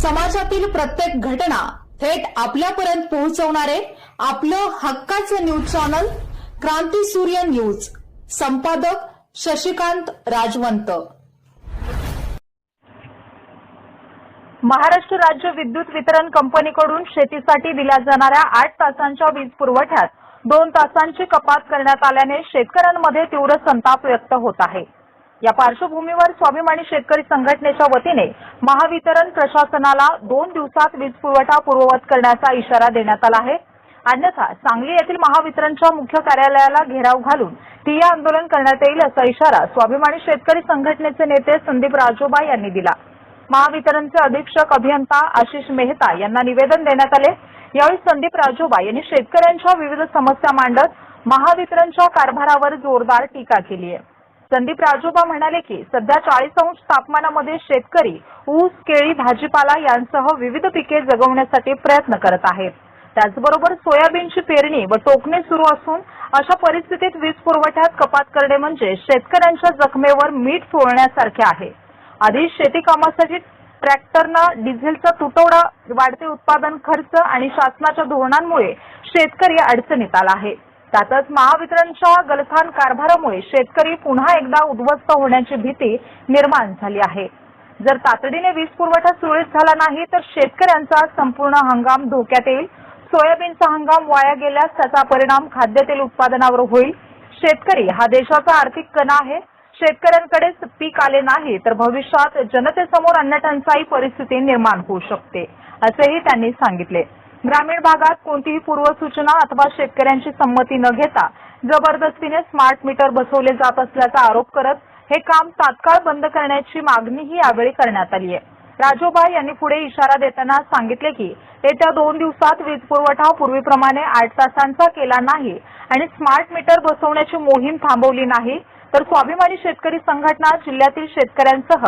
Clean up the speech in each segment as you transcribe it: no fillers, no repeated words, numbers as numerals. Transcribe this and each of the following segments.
समाजातील प्रत्येक घटना थेट आपल्यापर्यंत पोहोचवणारे आपलं हक्काचं न्यूज चॅनल क्रांती सूर्य न्यूज। संपादक शशिकांत राजवंत। महाराष्ट्र राज्य विद्युत वितरण कंपनीकडून शेतीसाठी दिल्या जाणाऱ्या 8 तासांच्या वीज पुरवठ्यात 2 तासांची कपात करण्यात आल्याने शेतकऱ्यांमध्ये तीव्र संताप व्यक्त होत आहे। या पार्श्वभूमीवर स्वाभिमानी शेतकरी संघटनेच्या वतीने महावितरण प्रशासनाला 2 दिवसात वीज पुरवठा पूर्ववत करण्याचा इशारा देण्यात आला आहे। अन्यथा सांगली येथील महावितरणच्या मुख्य कार्यालयाला घेराव घालून ठिय्या आंदोलन करण्यात येईल असा इशारा स्वाभिमानी शेतकरी संघटनेचे नेते संदीप राजोबा यांनी दिला। महावितरणचे अधीक्षक अभियंता आशिष मेहता यांना निवेदन देण्यात आले। यावेळी संदीप राजोबा यांनी शेतकऱ्यांच्या विविध समस्या मांडत महावितरणच्या कारभारावर जोरदार टीका केली आहे। संदीप राजोबा म्हणाले की सध्या 40 अंश तापमानामध्ये शेतकरी ऊस, केळी, भाजीपाला यांसह विविध पिके जगवण्यासाठी प्रयत्न करत आहेत। त्याचबरोबर सोयाबीनची पेरणी व टोकणे सुरू असून अशा परिस्थितीत वीज पुरवठ्यात कपात करणे म्हणजे शेतकऱ्यांच्या जखमेवर मीठ चोळण्यासारखे आहे। आधी शेती कामासाठी ट्रॅक्टरना डिझेलचा तुटवडा, वाढते उत्पादन खर्च आणि शासनाच्या धोरणांमुळे शेतकरी अडचणीत आला आहे। त्यातच महावितरणच्या गलथान कारभारामुळे शेतकरी पुन्हा एकदा उद्ध्वस्त होण्याची भीती निर्माण झाली आहे। जर तातडीने वीज पुरवठा सुरळीत झाला नाही तर शेतकऱ्यांचा संपूर्ण हंगाम धोक्यात येईल। सोयाबीनचा हंगाम वाया गेल्यास त्याचा परिणाम खाद्यतेल उत्पादनावर होईल। शेतकरी हा देशाचा आर्थिक कणा आहे। शेतकऱ्यांकडेच पीक आले नाही तर भविष्यात जनतेसमोर अन्नटंचाई परिस्थिती निर्माण होऊ शकते, असेही त्यांनी सांगितले। ग्रामीण भागात कोणतीही पूर्वसूचना अथवा शेतकऱ्यांची संमती न घेता जबरदस्तीने स्मार्ट मीटर बसवले जात असल्याचा आरोप करत हे काम तात्काळ बंद करण्याची मागणीही यावेळी करण्यात आली आहे। राजोबा यांनी पुढे इशारा देताना सांगितले की येत्या 2 दिवसात वीज पुरवठा पूर्वीप्रमाणे 8 तासांचा केला नाही आणि स्मार्ट मीटर बसवण्याची मोहीम थांबवली नाही तर स्वाभिमानी शेतकरी संघटना जिल्ह्यातील शेतकऱ्यांसह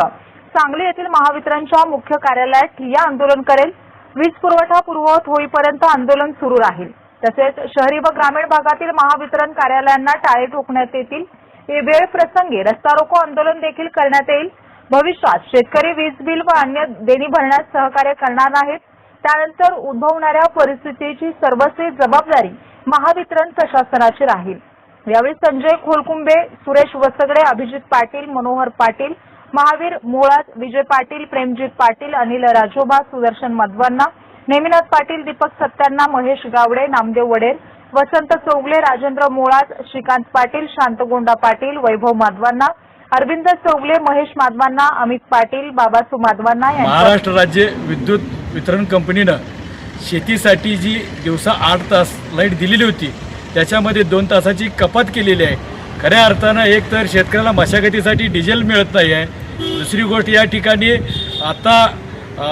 सांगली येथील महावितरणच्या मुख्य कार्यालयात ठिय्या आंदोलन करेल। वीज पुरवठा पूर्ववत होईपर्यंत आंदोलन सुरू राहील। तसेच शहरी व ग्रामीण भागातील महावितरण कार्यालयांना टाळे ठोकण्यात येतील। वेळ प्रसंगी रस्ता रोको आंदोलन देखील करण्यात येईल। भविष्यात शेतकरी वीज बिल व अन्य देणी भरण्यास सहकार्य करणार नाहीत। त्यानंतर उद्भवणाऱ्या परिस्थितीची सर्वस्वी जबाबदारी महावितरण प्रशासनाची राहील। यावेळी संजय खोलकुंबे, सुरेश वसगडे, अभिजित पाटील, मनोहर पाटील, महावीर मोळात, विजय पाटील, प्रेमजित पाटील, अनिल राजोबा, सुदर्शन मधवांना, नेमिनाथ पाटील, दीपक सत्यांना, महेश गावडे, नामदेव वडेर, वसंत चौगले, राजेंद्र मोळात, श्रीकांत पाटील, शांतगोंडा पाटील, वैभव माधवांना, अरविंद चौगले, महेश माधवांना, अमित पाटील, बाबासू माधवांना महाराष्ट्र राज्य विद्युत वितरण कंपनीनं शेतीसाठी जी दिवसा 8 तास लाईट दिलेली होती त्याच्यामध्ये 2 तासाची कपात केलेली आहे। खऱ्या अर्थानं एक तर शेतकऱ्याला मशागतीसाठी डिझेल मिळत नाही आहे। दुसरी गोष्ट या ठिकाणी आता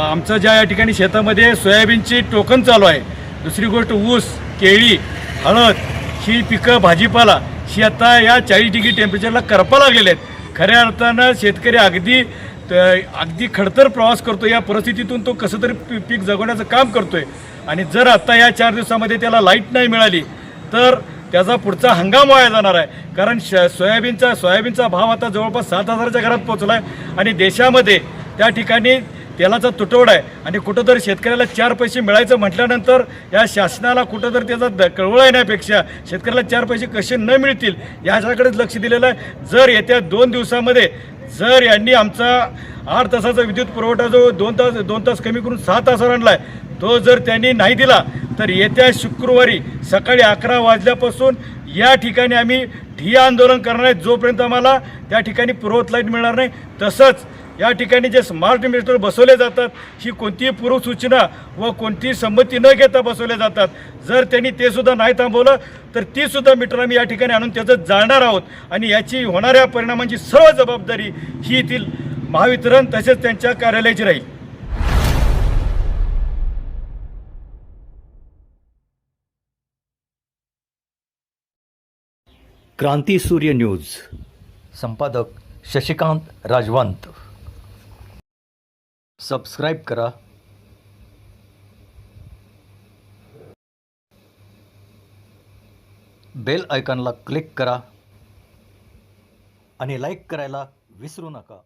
आमचं या ठिकाणी शेतामध्ये सोयाबीनची टोकन चालू आहे। दुसरी गोष्ट ऊस, केळी, हळद ही पिकं, भाजीपाला ही आता या 40 डिग्री टेम्परेचरला करपा लागलेले आहेत। खऱ्या अर्थानं शेतकरी अगदी खडतर प्रवास करतो। या परिस्थितीतून तो कसं तरी पीक जगवण्याचं काम करतोय आणि जर आता या 4 दिवसामध्ये त्याला लाईट नाही मिळाली तर त्याचा पुढचा हंगाम वाया जाणार आहे। कारण सोयाबीनचा भाव आता जवळपास 7,000च्या घरात पोहोचला आहे आणि देशामध्ये त्या ठिकाणी तेलाचा तुटवडा आहे आणि कुठंतरी शेतकऱ्याला 4 पैसे मिळायचं म्हटल्यानंतर या शासनाला कुठंतरी त्याचा कळवळा येण्यापेक्षा शेतकऱ्याला 4 पैसे कसे न मिळतील याच्याकडेच लक्ष दिलेलं आहे। जर येत्या 2 दिवसामध्ये जर यांनी आमचा 8 तासाचा विद्युत पुरवठा जो 2 तास कमी करून 6 तासावर आणला आहे तो जर त्यांनी नाही दिला तर येत्या शुक्रवारी सकाळी 11 वाजल्यापासून या ठिकाणी आम्ही ठिय्या आंदोलन करणार आहे जोपर्यंत आम्हाला त्या ठिकाणी पुरवत लाईट मिळणार नाही। तसंच या ठिकाणी जे स्मार्ट मीटर बसवले जातात ही कोणतीही पूर्वसूचना व कोणतीही संमती न घेता बसवले जातात। जर त्यांनी ते सुद्धा नाही थांबवलं तर ती सुद्धा मीटर आम्ही या ठिकाणी आणून त्याचं जाळणार आहोत आणि याची होणाऱ्या परिणामांची सर्व जबाबदारी ही येथील महावितरण तसेच त्यांच्या कार्यालयाची राहील। क्रांती सूर्य न्यूज। संपादक शशिकांत राजवंत। सबस्क्राइब करा, बेल आयकॉनला क्लिक करा आणि लाईक करायला विसरू नका।